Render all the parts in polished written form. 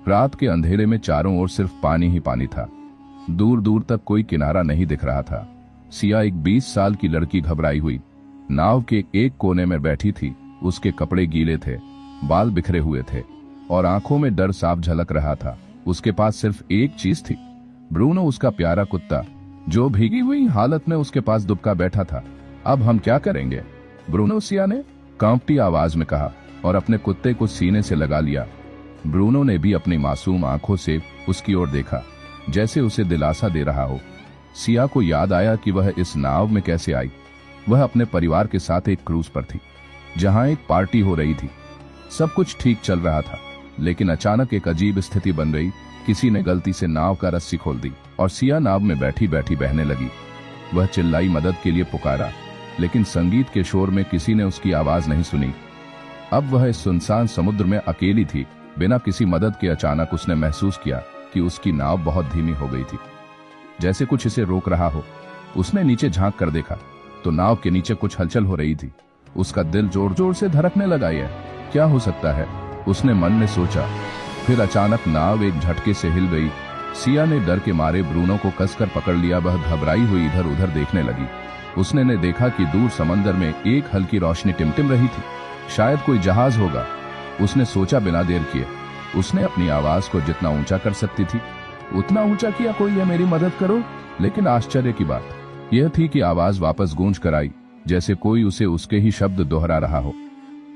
रात के अंधेरे में चारों ओर सिर्फ पानी ही पानी था। दूर दूर तक कोई किनारा नहीं दिख रहा था। सिया एक 20 साल की लड़की घबराई हुई नाव के एक कोने में बैठी थी। उसके कपड़े गीले थे, बाल बिखरे हुए थे और आंखों में डर साफ झलक रहा था। उसके पास सिर्फ एक चीज थी, ब्रूनो, उसका प्यारा कुत्ता, जो भीगी हुई हालत में उसके पास दुबका बैठा था। अब हम क्या करेंगे, ब्रूनो, सिया ने कांपती आवाज में कहा और अपने कुत्ते को सीने से लगा लिया। ब्रूनो ने भी अपनी मासूम आंखों से उसकी ओर देखा, जैसे उसे दिलासा दे रहा हो। सिया को याद आया कि वह इस नाव में कैसे आई। वह अपने परिवार के साथ एक क्रूज पर थी, जहां एक पार्टी हो रही थी। सब कुछ ठीक चल रहा था, लेकिन अचानक एक अजीब स्थिति बन गई। किसी ने गलती से नाव का रस्सी खोल दी और सिया नाव में बैठी बैठी बहने लगी। वह चिल्लाई, मदद के लिए पुकारा, लेकिन संगीत के शोर में किसी ने उसकी आवाज नहीं सुनी। अब वह इस सुनसान समुद्र में अकेली थी, बिना किसी मदद के। अचानक उसने महसूस किया कि उसकी नाव बहुत धीमी हो गई थी, जैसे कुछ इसे रोक रहा हो। उसने नीचे झांक कर देखा तो नाव के नीचे कुछ हलचल हो रही थी। उसका दिल जोर जोर से धड़कने लगा। यह क्या हो सकता है, उसने मन में सोचा। फिर अचानक नाव एक झटके से हिल गई। सिया ने डर के मारे ब्रूनो को कसकर पकड़ लिया। वह घबराई हुई इधर उधर देखने लगी। उसने देखा कि दूर समंदर में एक हल्की रोशनी टिमटिम रही थी। शायद कोई जहाज होगा, उसने सोचा। बिना देर किए उसने अपनी आवाज को जितना ऊंचा कर सकती थी उतना ऊंचा किया, कोई है, मेरी मदद करो। लेकिन आश्चर्य की बात यह थी कि आवाज वापस गूंज कर आई, जैसे कोई उसे उसके ही शब्द दोहरा रहा हो।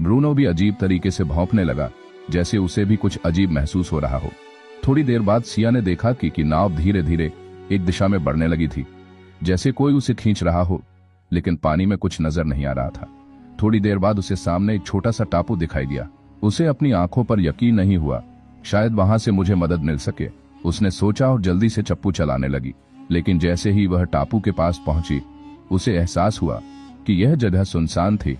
ब्रूनो भी अजीब तरीके से भौंकने लगा, जैसे उसे भी कुछ अजीब महसूस हो रहा हो। थोड़ी देर बाद सिया ने देखा कि नाव धीरे धीरे एक दिशा में बढ़ने लगी थी, जैसे कोई उसे खींच रहा हो, लेकिन पानी में कुछ नजर नहीं आ रहा था। थोड़ी देर बाद उसे सामने एक छोटा सा टापू दिखाई दिया। उसे अपनी आंखों पर यकीन नहीं हुआ। शायद वहां से मुझे मदद मिल सके, उसने सोचा और जल्दी से चप्पू चलाने लगी। लेकिन जैसे ही वह टापू के पास पहुंची, उसे एहसास हुआ कि यह जगह सुनसान थी।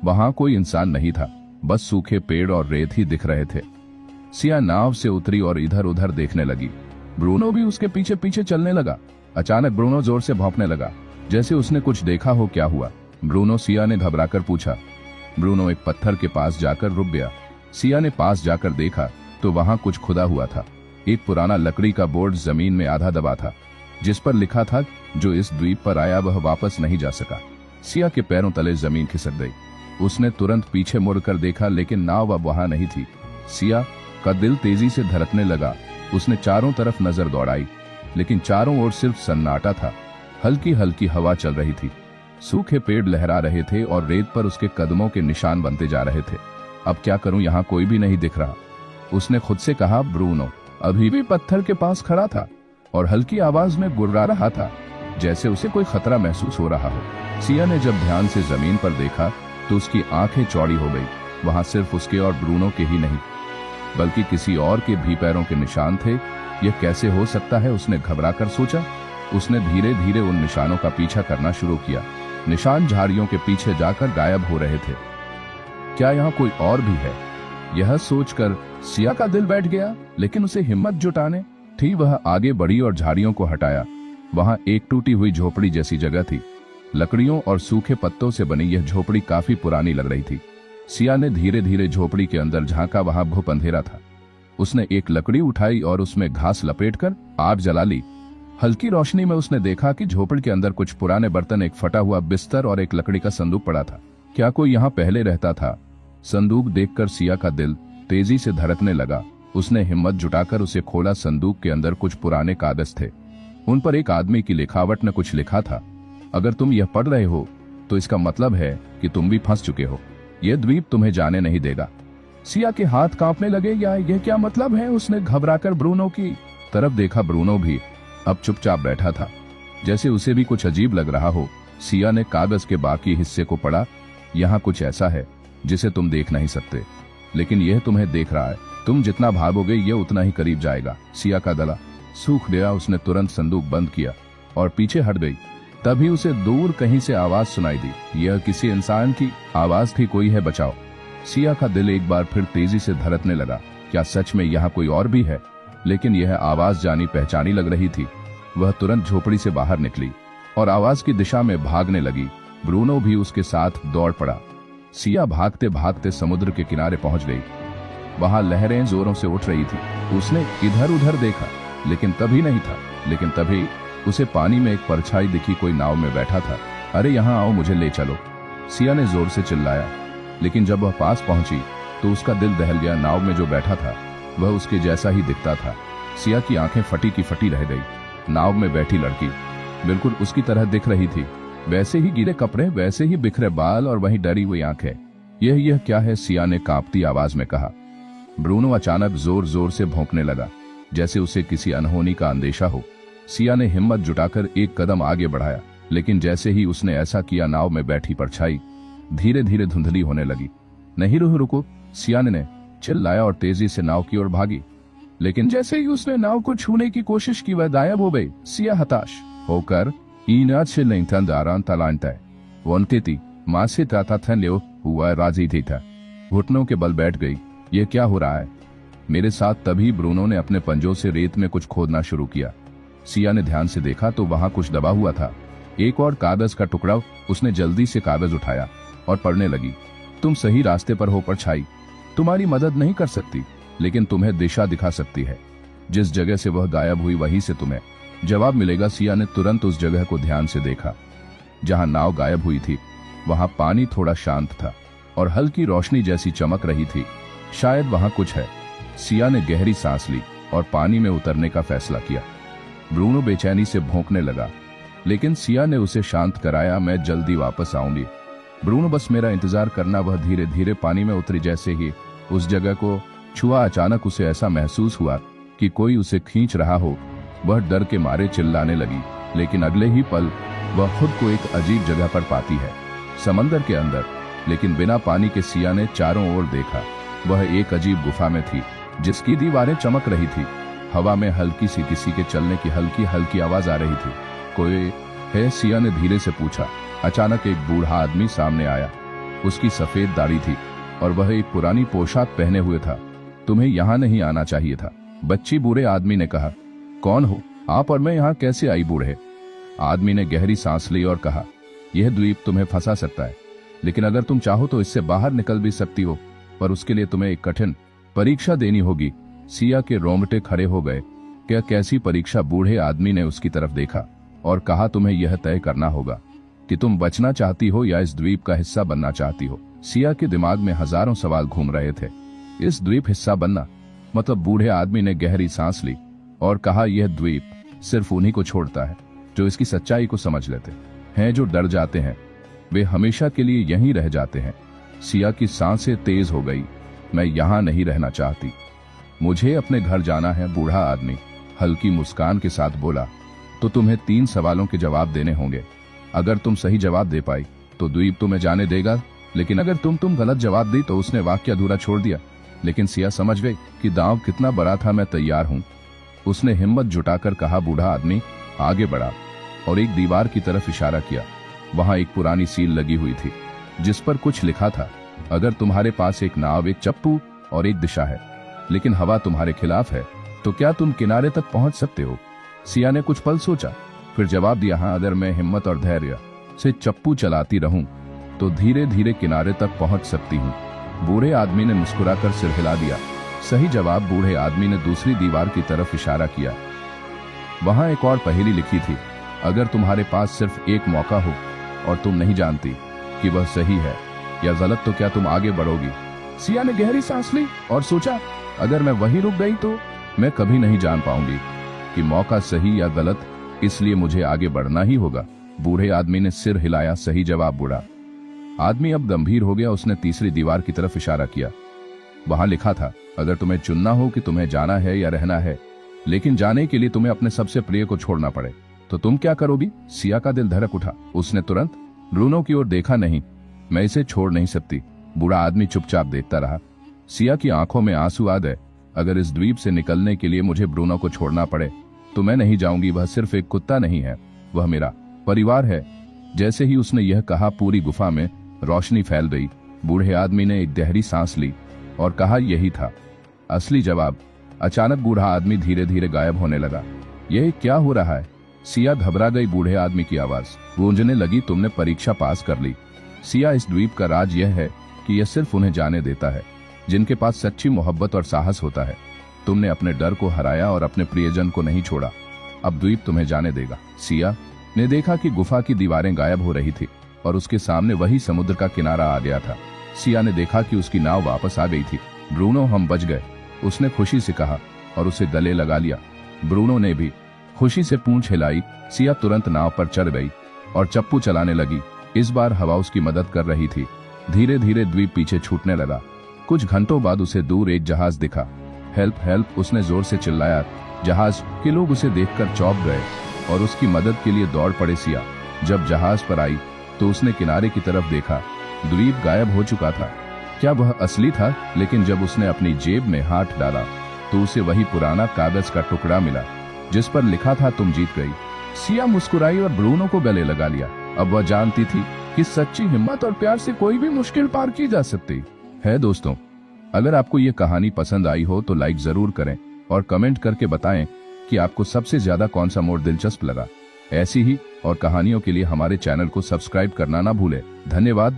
वहां कोई इंसान नहीं था, बस सूखे पेड़ और रेत ही दिख रहे थे। सिया नाव से उतरी और इधर उधर देखने लगी। ब्रूनो भी उसके पीछे पीछे चलने लगा। अचानक ब्रूनो जोर से भौंकने लगा, जैसे उसने कुछ देखा हो। क्या हुआ, ब्रूनो, सिया ने घबराकर पूछा। ब्रूनो एक पत्थर के पास जाकर रुक गया। सिया ने पास जाकर देखा तो वहां कुछ खुदा हुआ था। एक पुराना लकड़ी का बोर्ड जमीन में आधा दबा था, जिस पर लिखा था, जो इस द्वीप पर आया वह वापस नहीं जा सका। सिया के पैरों तले जमीन खिसक गई। उसने तुरंत पीछे मुड़कर देखा, लेकिन नाव अब वहां नहीं थी। सिया का दिल तेजी से धड़कने लगा। उसने चारों तरफ नजर दौड़ाई, लेकिन चारों ओर सिर्फ सन्नाटा था। हल्की हल्की हवा चल रही थी, सूखे पेड़ लहरा रहे थे और रेत पर उसके कदमों के निशान बनते जा रहे थे। अब क्या करूं, यहाँ कोई भी नहीं दिख रहा, उसने खुद से कहा। ब्रूनो अभी भी पत्थर के पास खड़ा था और हल्की आवाज में गुर्रा रहा था, जैसे उसे कोई खतरा महसूस हो रहा हो। सिया ने जब ध्यान से जमीन पर देखा तो उसकी आंखें चौड़ी हो गई। वहां सिर्फ उसके और ब्रूनो के ही नहीं, बल्कि किसी और के भी पैरों के निशान थे। यह कैसे हो सकता है, उसने घबराकर सोचा। उसने धीरे धीरे उन निशानों का पीछा करना शुरू किया। निशान झाड़ियों के पीछे जाकर गायब हो रहे थे। क्या यहाँ कोई और भी है, यह सोचकर सिया का दिल बैठ गया, लेकिन उसे हिम्मत जुटाने थी। वह आगे बढ़ी और झाड़ियों को हटाया। वहां एक टूटी हुई झोपड़ी जैसी जगह थी। लकड़ियों और सूखे पत्तों से बनी यह झोपड़ी काफी पुरानी लग रही थी। सिया ने धीरे धीरे झोपड़ी के अंदर झांका। वहां घुप अंधेरा था। उसने एक लकड़ी उठाई और उसमें घास लपेटकर आग जला ली। हल्की रोशनी में उसने देखा कि झोपड़ी के अंदर कुछ पुराने बर्तन, एक फटा हुआ बिस्तर और एक लकड़ी का संदूक पड़ा था। क्या कोई यहाँ पहले रहता था? संदूक देखकर सिया का दिल तेजी से धड़कने लगा। उसने हिम्मत जुटाकर उसे खोला। संदूक के अंदर कुछ पुराने कागज थे। उन पर एक आदमी की लिखावट में कुछ लिखा था। अगर तुम यह पढ़ रहे हो तो इसका मतलब है कि तुम भी फंस चुके हो। यह द्वीप तुम्हें जाने नहीं देगा। सिया के हाथ कांपने लगे। यह क्या मतलब है? उसने घबराकर ब्रूनो की तरफ देखा। ब्रूनो भी अब चुपचाप बैठा था, जैसे उसे भी कुछ अजीब लग रहा हो। सिया ने कागज के बाकी हिस्से को पढ़ा। यहाँ कुछ ऐसा है जिसे तुम देख नहीं सकते, लेकिन यह तुम्हें देख रहा है। तुम जितना भागोगे यह उतना ही करीब जाएगा। सिया का गला सूख गया। उसने तुरंत संदूक बंद किया और पीछे हट गई। तभी उसे दूर कहीं से आवाज सुनाई दी। यह किसी इंसान की आवाज थी, कोई है, बचाओ। सिया का दिल एक बार फिर तेजी से धड़कने लगा। क्या सच में यहाँ कोई और भी है? लेकिन यह आवाज जानी पहचानी लग रही थी। वह तुरंत झोपड़ी से बाहर निकली और आवाज की दिशा में भागने लगी। ब्रूनो भी उसके साथ दौड़ पड़ा। सिया भागते भागते समुद्र के किनारे पहुंच गई। वहां लहरें जोरों से उठ रही थी। उसने इधर उधर देखा, लेकिन तभी नहीं था। लेकिन तभी उसे पानी में एक परछाई दिखी, कोई नाव में बैठा था। अरे यहाँ आओ, मुझे ले चलो, सिया ने जोर से चिल्लाया। लेकिन जब वह पास पहुंची तो उसका दिल दहल गया। नाव में जो बैठा था वह उसके जैसा ही दिखता था। सिया की आंखें फटी की फटी रह गई। नाव में बैठी लड़की बिल्कुल उसकी तरह दिख रही थी, वैसे ही गिरे कपड़े, वैसे ही बिखरे बाल और वही डरी हुई आंखें। यह क्या है, सिया ने कांपती आवाज में कहा। ब्रूनो अचानक जोर जोर से भौंकने लगा, जैसे उसे किसी अनहोनी का अंदेशा हो। सिया ने हिम्मत जुटाकर एक कदम आगे बढ़ाया, लेकिन जैसे ही उसने ऐसा किया, नाव में बैठी परछाई धीरे धीरे धुंधली होने लगी। नहीं रुको, सिया ने चिल्लाया और तेजी से नाव की ओर भागी। लेकिन जैसे ही उसने नाव को छूने की कोशिश की, वह गायब हो गई। सिया हताश होकर हुआ राजी थी था, घुटनों के बल बैठ गई। ये क्या हो रहा है मेरे साथ? तभी ब्रूनो ने अपने पंजों से रेत में कुछ खोदना शुरू किया। सिया ने ध्यान से देखा तो वहां कुछ दबा हुआ था, एक और कागज का टुकड़ा। उसने जल्दी से कागज उठाया और पढ़ने लगी। तुम सही रास्ते पर हो परछाई, तुम्हारी मदद नहीं कर सकती, लेकिन तुम्हें दिशा दिखा सकती है। जिस जगह से वह गायब हुई वहीं से तुम्हें जवाब मिलेगा। सिया ने तुरंत उस जगह को ध्यान से देखा जहां नाव गायब हुई थी। वहां पानी थोड़ा शांत था और हल्की रोशनी जैसी चमक रही थी। शायद वहां कुछ है। सिया ने गहरी सांस ली और पानी में उतरने का फैसला किया। ब्रूनो बेचैनी से भौंकने लगा, लेकिन सिया ने उसे शांत कराया। मैं जल्दी वापस आऊंगी ब्रूनो, बस मेरा इंतजार करना। वह धीरे धीरे पानी में उतरी। जैसे ही उस जगह को छुआ, अचानक उसे ऐसा महसूस हुआ कि कोई उसे खींच रहा हो। वह डर के मारे चिल्लाने लगी, लेकिन अगले ही पल वह खुद को एक अजीब जगह पर पाती है, समंदर के अंदर, लेकिन बिना पानी के। सिया ने चारों ओर देखा। वह एक अजीब गुफा में थी जिसकी दीवारें चमक रही थी। हवा में हल्की सी किसी के चलने की हल्की हल्की आवाज आ रही थी। कोई है? सिया ने धीरे से पूछा। अचानक एक बूढ़ा आदमी सामने आया। उसकी सफेद दाढ़ी थी और वह एक पुरानी पोशाक पहने हुए था। तुम्हें यहाँ नहीं आना चाहिए था, बच्ची, बूढ़े आदमी ने कहा। कौन हो आप और मैं यहाँ कैसे आई? बूढ़े आदमी ने गहरी सांस ली और कहा, यह द्वीप तुम्हें फंसा सकता है, लेकिन अगर तुम चाहो तो इससे बाहर निकल भी सकती हो, पर उसके लिए तुम्हें एक कठिन परीक्षा देनी होगी। सिया के रोंगटे खड़े हो गए। क्या कैसी परीक्षा? बूढ़े आदमी ने उसकी तरफ देखा और कहा, तुम्हें यह तय करना होगा कि तुम बचना चाहती हो या इस द्वीप का हिस्सा बनना चाहती हो। सिया के दिमाग में हजारों सवाल घूम रहे थे। इस द्वीप हिस्सा बनना मतलब? बूढ़े आदमी ने गहरी सांस ली और कहा, यह द्वीप सिर्फ उन्हीं को छोड़ता है जो इसकी सच्चाई को समझ लेते हैं। जो डर जाते हैं वे हमेशा के लिए यहीं रह जाते हैं। सिया की सांसें तेज हो गई। मैं यहाँ नहीं रहना चाहती, मुझे अपने घर जाना है। बूढ़ा आदमी हल्की मुस्कान के साथ बोला, तो तुम्हें 3 सवालों के जवाब देने होंगे। अगर तुम सही जवाब दे पाई तो द्वीप तुम्हें जाने देगा, लेकिन अगर तुम गलत जवाब दी तो। उसने वाक्य अधूरा छोड़ दिया, लेकिन सिया समझ गई कि दांव कितना बड़ा था। मैं तैयार हूँ, उसने हिम्मत जुटाकर कहा। बूढ़ा आदमी आगे बढ़ा और एक दीवार की तरफ इशारा किया। वहां एक पुरानी सील लगी हुई थी जिस पर कुछ लिखा था, अगर तुम्हारे पास एक नाव, एक चप्पू और एक दिशा है, लेकिन हवा तुम्हारे खिलाफ है, तो क्या तुम किनारे तक पहुंच सकते हो? सिया ने कुछ पल सोचा, फिर जवाब दिया, हाँ, अगर मैं हिम्मत और धैर्य से चप्पू चलाती रहूं तो धीरे धीरे किनारे तक पहुंच सकती हूँ। बूढ़े आदमी ने मुस्कुराकर सिर हिला दिया। सही जवाब। बूढ़े आदमी ने दूसरी दीवार की तरफ इशारा किया। वहां एक और पहेली लिखी थी, अगर तुम्हारे पास सिर्फ एक मौका हो और तुम नहीं जानती कि वह सही है या गलत, तो क्या तुम आगे बढ़ोगी? सिया ने गहरी सांस ली और सोचा, अगर मैं वहीं रुक गई तो मैं कभी नहीं जान पाऊंगी कि मौका सही या गलत, इसलिए मुझे आगे बढ़ना ही होगा। बूढ़े आदमी ने सिर हिलाया। सही जवाब। बूढ़ा आदमी अब गंभीर हो गया। उसने तीसरी दीवार की तरफ इशारा किया। वहां लिखा था, अगर तुम्हें चुनना हो कि तुम्हें जाना है या रहना है, लेकिन जाने के लिए तुम्हें अपने सबसे प्रिय को छोड़ना पड़े, तो तुम क्या करोगी? सिया का दिल धड़क उठा। उसने तुरंत ब्रूनो की ओर देखा। नहीं, मैं इसे छोड़ नहीं सकती। बूढ़ा आदमी चुपचाप देखता रहा। सिया की आंखों में आंसू आ गए। अगर इस द्वीप से निकलने के लिए मुझे ब्रूनो को छोड़ना पड़े तो मैं नहीं जाऊंगी। वह सिर्फ एक कुत्ता नहीं है, वह मेरा परिवार है। जैसे ही उसने यह कहा, पूरी गुफा में रोशनी फैल गई। बूढ़े आदमी ने एक गहरी सांस ली और कहा, यही था असली जवाब। अचानक बूढ़ा आदमी धीरे धीरे गायब होने लगा। यह क्या हो रहा है? सिया घबरा गई। बूढ़े आदमी की आवाज गूंजने लगी, तुमने परीक्षा पास कर ली। सिया, इस द्वीप का राज यह है कि यह सिर्फ उन्हें जाने देता है जिनके पास सच्ची मोहब्बत और साहस होता है। तुमने अपने डर को हराया और अपने प्रियजन को नहीं छोड़ा। अब द्वीप तुम्हें जाने देगा। सिया ने देखा कि गुफा की दीवारें गायब हो रही थी और उसके सामने वही समुद्र का किनारा आ गया था। सिया ने देखा कि उसकी नाव वापस आ गई थी। ब्रूनो, हम बच गए, उसने खुशी से कहा और उसे गले लगा लिया। ब्रूनो ने भी खुशी से पूंछ हिलाई। सिया तुरंत नाव पर चढ़ गई और चप्पू चलाने लगी। इस बार हवा उसकी मदद कर रही थी। धीरे धीरे द्वीप पीछे छूटने लगा। कुछ घंटों बाद उसे दूर एक जहाज दिखा। हेल्प हेल्प, उसने जोर से चिल्लाया। जहाज के लोग उसे देखकर चौंक गए और उसकी मदद के लिए दौड़ पड़े। सिया जब जहाज पर आई तो उसने किनारे की तरफ देखा। द्वीप गायब हो चुका था। क्या वह असली था? लेकिन जब उसने अपनी जेब में हाथ डाला तो उसे वही पुराना कागज का टुकड़ा मिला जिस पर लिखा था, तुम जीत गई। सिया मुस्कुराई और ब्रूनो को गले लगा लिया। अब वह जानती थी कि सच्ची हिम्मत और प्यार से कोई भी मुश्किल पार की जा सकती है। दोस्तों, अगर आपको ये कहानी पसंद आई हो तो लाइक जरूर करें और कमेंट करके बताएं कि आपको सबसे ज्यादा कौन सा मोड़ दिलचस्प लगा। ऐसी ही और कहानियों के लिए हमारे चैनल को सब्सक्राइब करना ना भूलें। धन्यवाद।